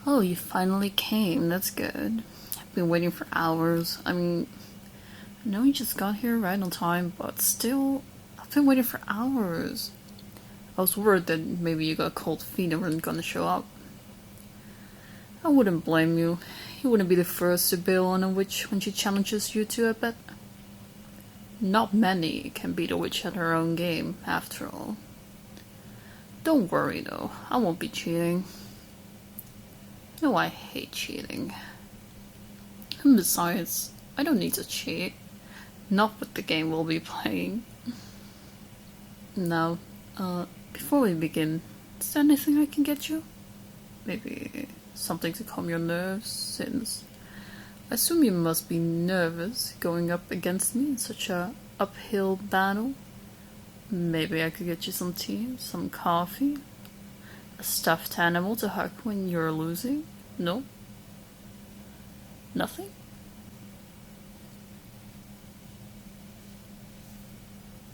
Oh, you finally came. That's good. I've been waiting for hours. I mean, I know you just got here right on time, but still, I've been waiting for hours. I was worried that maybe you got cold feet and weren't gonna show up. I wouldn't blame you. You wouldn't be the first to bail on a witch when she challenges you to a bet. Not many can beat a witch at her own game, after all. Don't worry though, I won't be cheating. No, I hate cheating. And besides, I don't need to cheat. Not with the game we'll be playing. Now, before we begin, is there anything I can get you? Maybe something to calm your nerves, since I assume you must be nervous going up against me in such a uphill battle. Maybe I could get you some tea, some coffee, a stuffed animal to hug when you're losing? No? Nothing?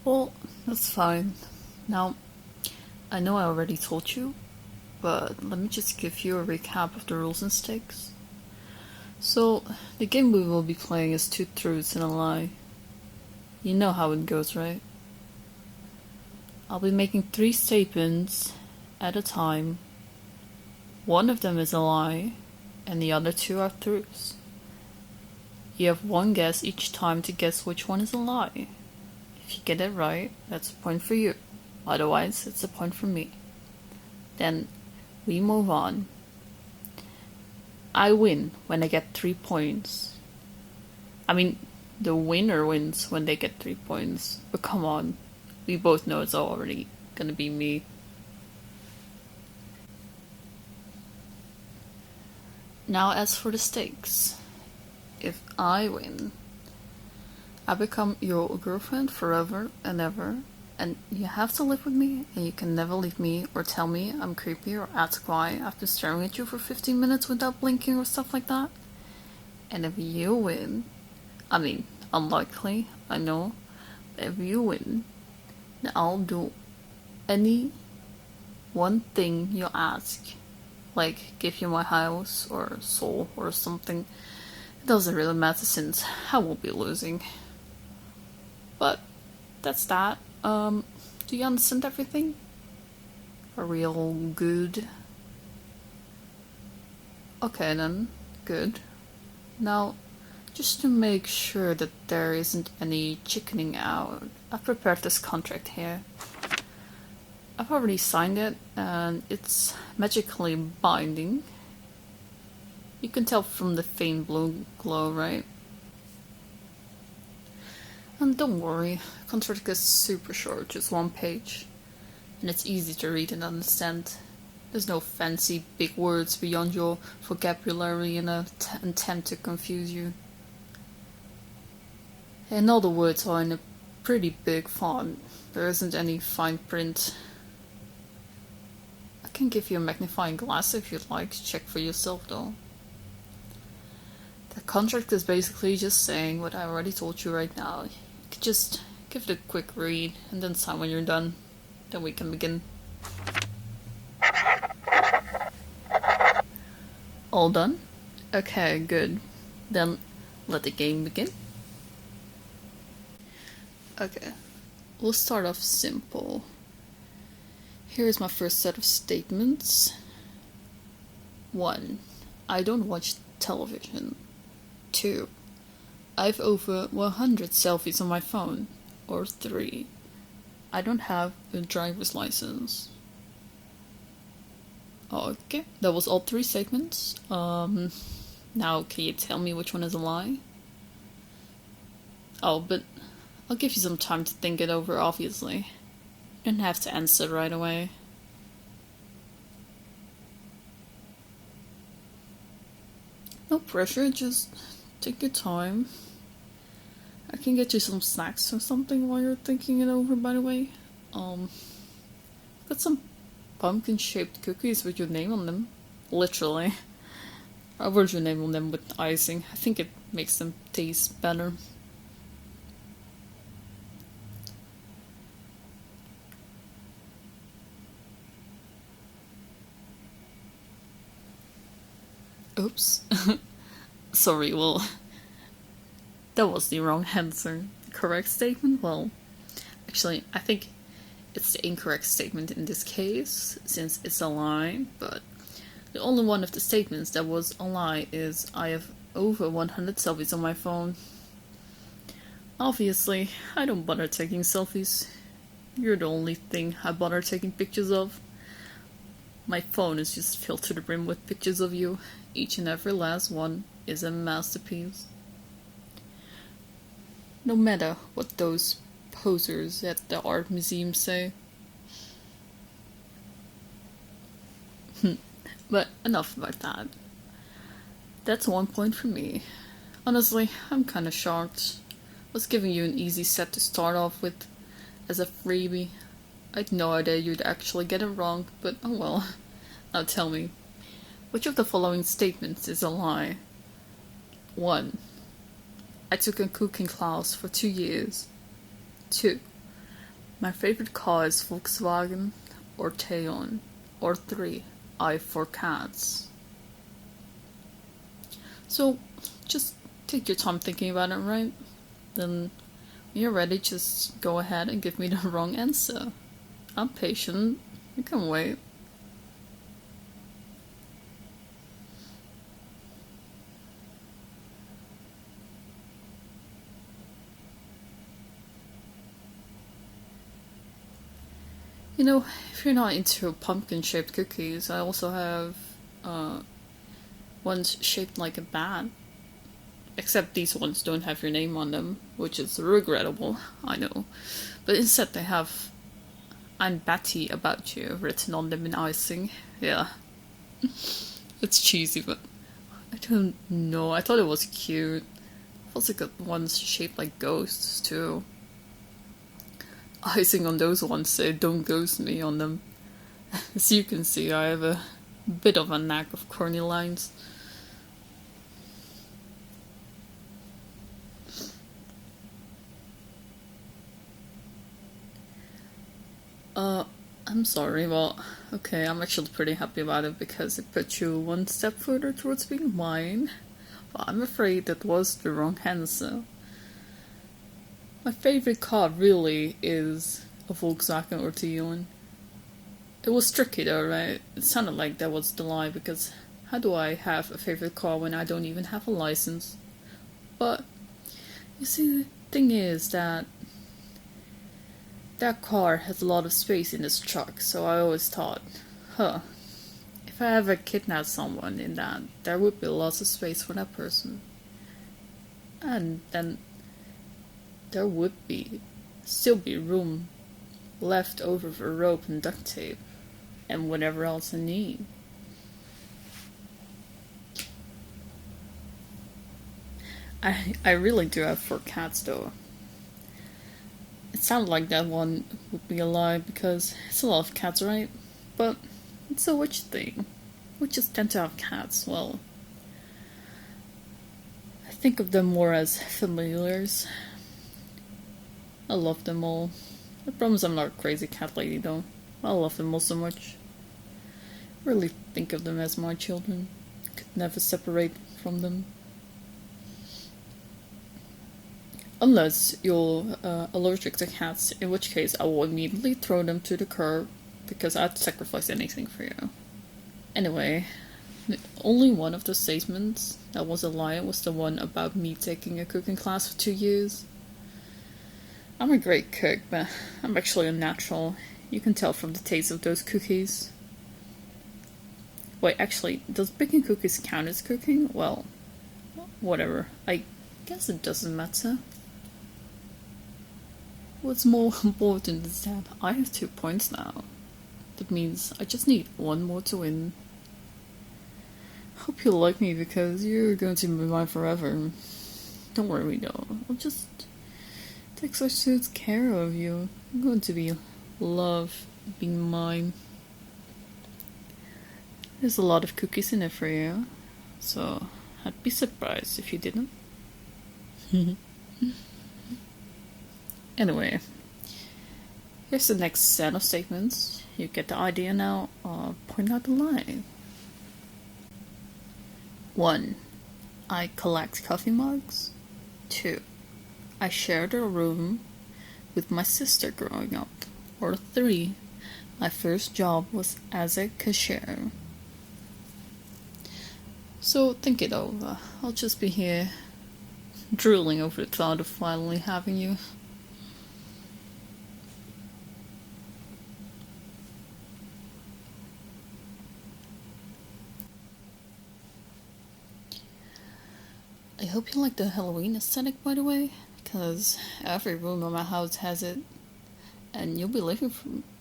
Well, that's fine. Now, I know I already told you, but let me just give you a recap of the rules and stakes. So, the game we will be playing is two truths and a lie. You know how it goes, right? I'll be making 3 statements at a time. One of them is a lie, and the other 2 are truths. You have 1 guess each time to guess which one is a lie. If you get it right, that's a point for you. Otherwise, it's a point for me. Then, we move on. I win when I get 3 points. I mean, the winner wins when they get 3 points. But come on, we both know it's already gonna be me. Now, as for the stakes, if I win, I become your girlfriend forever and ever, and you have to live with me, and you can never leave me or tell me I'm creepy or ask why after staring at you for 15 minutes without blinking or stuff like that. And if you win, I mean, unlikely, I know, but if you win, then I'll do any one thing you ask. Like, give you my house or soul or something. It doesn't really matter since I will be losing. But that's that. Do you understand everything? Are we all good? Okay then, good. Now, just to make sure that there isn't any chickening out, I've prepared this contract here. I've already signed it, and it's magically binding. You can tell from the faint blue glow, right? And don't worry, the contract is super short, just 1 page. And it's easy to read and understand. There's no fancy big words beyond your vocabulary in an attempt to confuse you. And all the words are in a pretty big font. There isn't any fine print. I can give you a magnifying glass if you'd like to check for yourself though. The contract is basically just saying what I already told you right now. You could just give it a quick read and then sign when you're done. Then we can begin. All done? Okay, good. Then let the game begin. Okay, we'll start off simple. Here's my first set of statements. 1. I don't watch television. 2. I've over 100 selfies on my phone. Or 3. I don't have a driver's license. Okay, that was all 3 statements. Now can you tell me which one is a lie? Oh, but I'll give you some time to think it over, obviously. You don't have to answer right away. No pressure, just take your time. I can get you some snacks or something while you're thinking it over, by the way. Got some pumpkin-shaped cookies with your name on them. Literally. I wrote your name on them with icing. I think it makes them taste better. Oops. Sorry, well, that was the wrong answer. The correct statement? Well, actually, I think it's the incorrect statement in this case, since it's a lie, but the only one of the statements that was a lie is I have over 100 selfies on my phone. Obviously, I don't bother taking selfies. You're the only thing I bother taking pictures of. My phone is just filled to the brim with pictures of you. Each and every last one is a masterpiece. No matter what those posers at the art museum say. But enough about that. That's 1 point for me. Honestly, I'm kinda shocked. Was giving you an easy set to start off with as a freebie. I'd no idea you'd actually get it wrong, but oh well. Now tell me, which of the following statements is a lie? 1. I took a cooking class for 2 years. 2. My favorite car is Volkswagen or Teon. Or 3. I have 4 cats. So, just take your time thinking about it, right? Then, when you're ready, just go ahead and give me the wrong answer. I'm patient. You can wait. You know, if you're not into pumpkin-shaped cookies, I also have ones shaped like a bat. Except these ones don't have your name on them, which is regrettable, I know. But instead they have I'm Batty about you written on them in icing. Yeah. It's cheesy, but I don't know. I thought it was cute. I've also got ones shaped like ghosts, too. Icing on those ones say don't ghost me on them. As you can see, I have a bit of a knack of corny lines. I'm sorry, well, okay, I'm actually pretty happy about it because it put you one step further towards being mine. But I'm afraid that was the wrong answer. My favorite car really is a Volkswagen or Tiguan. It was tricky though, right? It sounded like that was the lie because how do I have a favorite car when I don't even have a license? But, you see, the thing is that car has a lot of space in this truck, so I always thought, if I ever kidnapped someone in that, there would be lots of space for that person. And then there would still be room left over for rope and duct tape, and whatever else I need. I really do have 4 cats though. It sounded like that one would be a lie because it's a lot of cats, right? But it's a witch thing. Witches tend to have cats. Well, I think of them more as familiars. I love them all. I promise I'm not a crazy cat lady though. I love them all so much. I really think of them as my children. Could never separate from them. Unless you're allergic to cats, in which case I will immediately throw them to the curb, because I'd sacrifice anything for you. Anyway, the only one of the statements that was a lie was the one about me taking a cooking class for 2 years. I'm a great cook, but I'm actually a natural. You can tell from the taste of those cookies. Wait, actually, does baking cookies count as cooking? Well, whatever. I guess it doesn't matter. What's more important is that I have 2 points now. That means I just need 1 more to win. Hope you like me because you're going to be mine forever. Don't worry though, I'll just take such good care of you. I'm going to be love being mine. There's a lot of cookies in it for you, so I'd be surprised if you didn't. Anyway, here's the next set of statements. You get the idea now. Point out the lie. 1. I collect coffee mugs. 2. I shared a room with my sister growing up. Or 3. My first job was as a cashier. So think it over. I'll just be here drooling over the thought of finally having you. I hope you like the Halloween aesthetic, by the way, because every room in my house has it, and you'll be living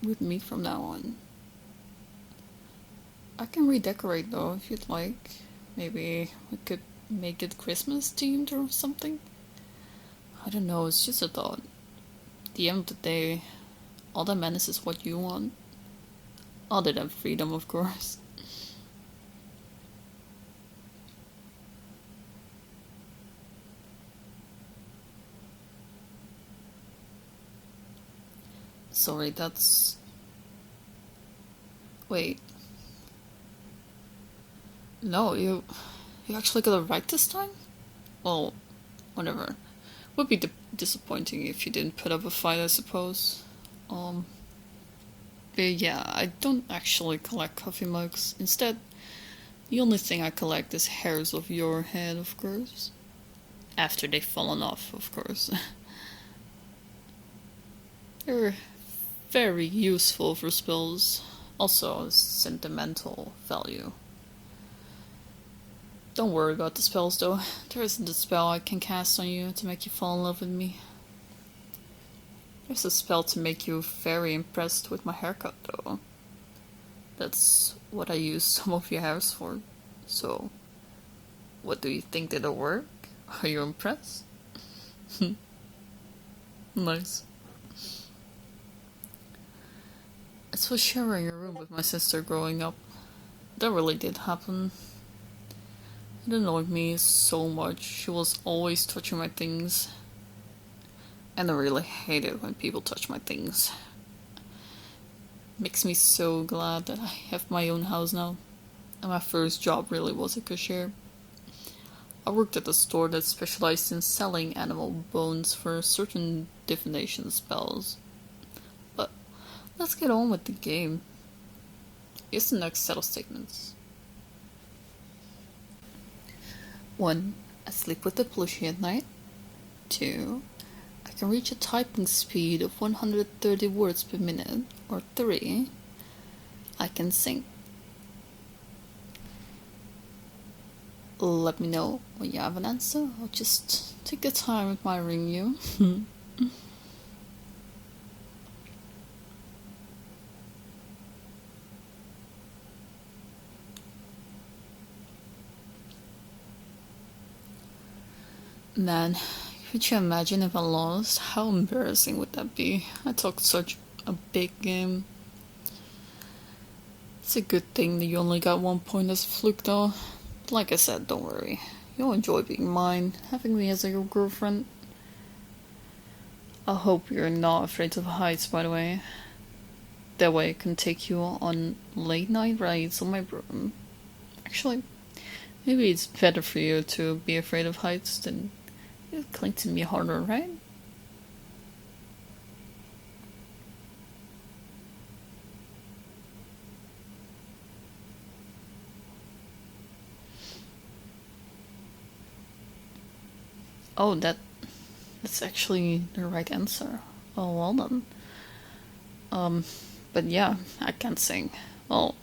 with me from now on. I can redecorate though if you'd like. Maybe we could make it Christmas themed or something. I don't know, it's just a thought. At the end of the day, all that matters is what you want. Other than freedom, of course. Sorry, that's... Wait. No, you actually got it right this time? Well, whatever. Would be disappointing if you didn't put up a fight, I suppose. But yeah, I don't actually collect coffee mugs. Instead, the only thing I collect is hairs of your head, of course. After they've fallen off, of course. They're very useful for spells. Also, sentimental value. Don't worry about the spells though. There isn't a spell I can cast on you to make you fall in love with me. There's a spell to make you very impressed with my haircut though. That's what I use some of your hairs for. So, what do you think, did it work? Are you impressed? Nice. As for sharing a room with my sister growing up, that really did happen. It annoyed me so much. She was always touching my things. And I really hate it when people touch my things. Makes me so glad that I have my own house now. And my first job really was a cashier. I worked at a store that specialized in selling animal bones for certain divination spells. But let's get on with the game. Here's the next set of statements. 1. I sleep with the plushie at night. 2. I can reach a typing speed of 130 words per minute. Or 3. I can sing. Let me know when you have an answer. I'll just take the time admiring you. Man, could you imagine if I lost? How embarrassing would that be? I talked such a big game. It's a good thing that you only got 1 point as a fluke though. Like I said, don't worry. You'll enjoy being mine, having me as your girlfriend. I hope you're not afraid of heights, by the way. That way I can take you on late night rides on my broom. Actually, maybe it's better for you to be afraid of heights than you cling to me harder, right? Oh, that's actually the right answer. Oh, well done. But yeah, I can't sing. Well,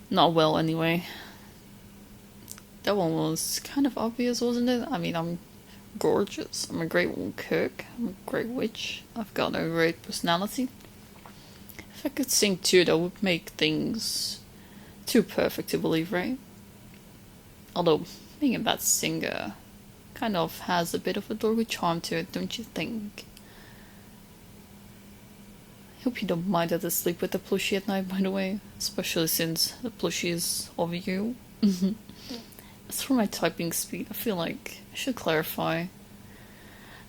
not well anyway. That one was kind of obvious, wasn't it? I mean, I'm gorgeous. I'm a great cook. I'm a great witch. I've got a great personality. If I could sing too, that would make things too perfect to believe, right? Although, being a bad singer kind of has a bit of a dorky charm to it, don't you think? I hope you don't mind that I sleep with the plushie at night, by the way. Especially since the plushie is of you. As for my typing speed, I feel like I should clarify.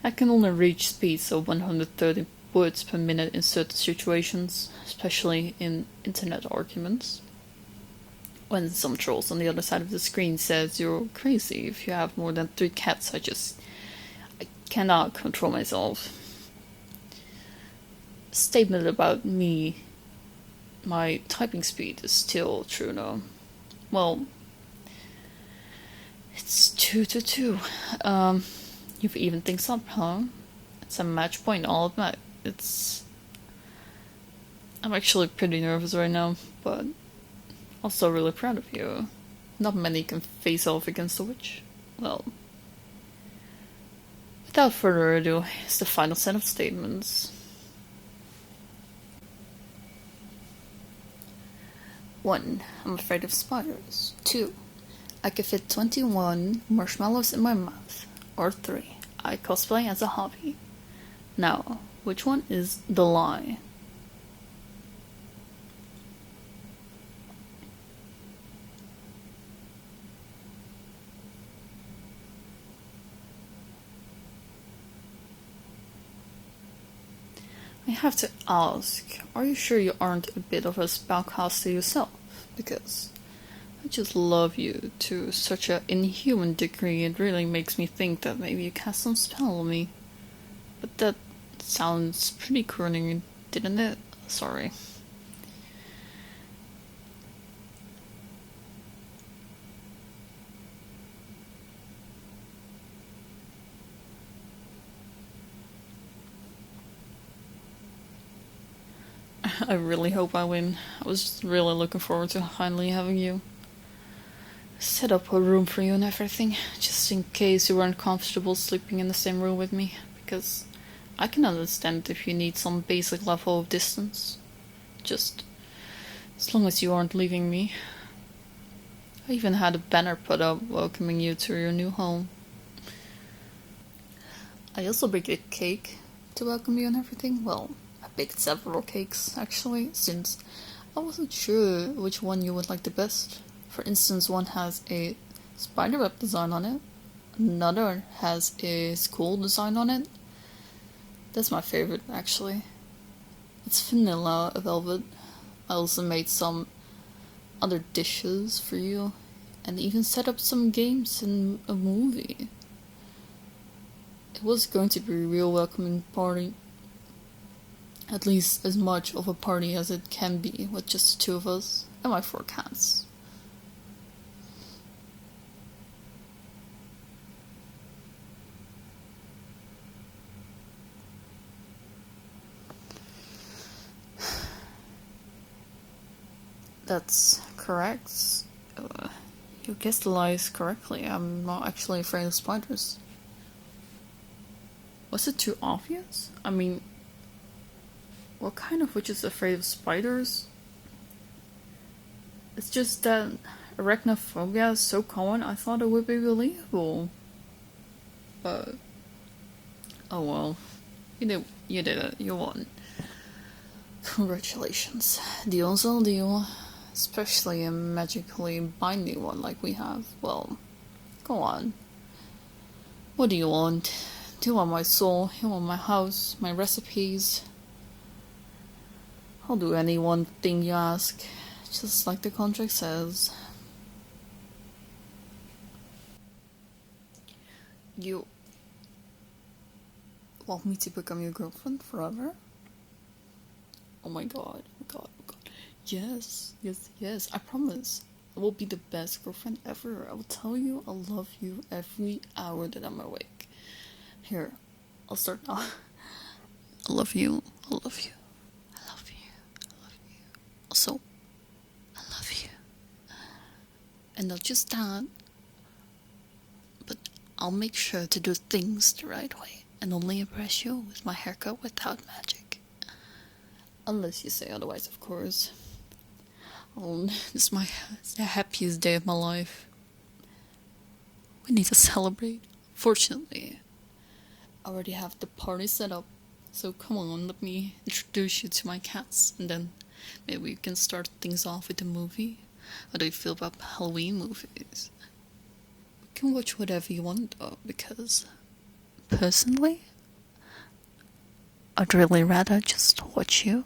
I can only reach speeds of 130 words per minute in certain situations, especially in internet arguments. When some trolls on the other side of the screen says you're crazy if you have more than 3 cats, I cannot control myself. Statement about me, my typing speed is still true though. Well, it's 2 to 2. You've even things up, huh? It's a match point, all of that. I'm actually pretty nervous right now, but also really proud of you. Not many can face off against a witch. Well, without further ado, it's the final set of statements. 1. I'm afraid of spiders. 2. I could fit 21 marshmallows in my mouth. Or 3. I cosplay as a hobby. Now, which one is the lie? I have to ask, are you sure you aren't a bit of a spellcaster yourself? Because I just love you to such an inhuman degree, it really makes me think that maybe you cast some spell on me. But that sounds pretty crooning, didn't it? Sorry. I really hope I win. I was really looking forward to finally having you. Set up a room for you and everything, just in case you weren't comfortable sleeping in the same room with me, because I can understand if you need some basic level of distance. Just as long as you aren't leaving me. I even had a banner put up welcoming you to your new home. I also baked a cake to welcome you and everything. Well, I baked several cakes actually, since I wasn't sure which one you would like the best. For instance, one has a spiderweb design on it, another has a skull design on it. That's my favorite actually. It's vanilla velvet. I also made some other dishes for you, and even set up some games in a movie. It was going to be a real welcoming party. At least as much of a party as it can be with just the two of us and my 4 cats. That's correct. You guessed the lies correctly. I'm not actually afraid of spiders. Was it too obvious? I mean, what kind of witch is afraid of spiders? It's just that arachnophobia is so common, I thought it would be believable. But, oh well. You did it. You won. Congratulations. Deal's a deal. Especially a magically binding one like we have. Well, go on. What do you want? Do you want my soul? You want my house? My recipes? I'll do any one thing you ask, just like the contract says. You want me to become your girlfriend forever? Oh my god, oh god, oh god. Yes, I promise. I will be the best girlfriend ever. I will tell you I love you every hour that I'm awake. Here, I'll start now. I love you, I love you, I love you, I love you. Also, I love you. And not just that, but I'll make sure to do things the right way and only impress you with my haircut without magic. Unless you say otherwise, of course. Oh, it's the happiest day of my life. We need to celebrate. Fortunately, I already have the party set up. So come on, let me introduce you to my cats, and then maybe we can start things off with a movie. How do you feel about Halloween movies? We can watch whatever you want though, because personally, I'd really rather just watch you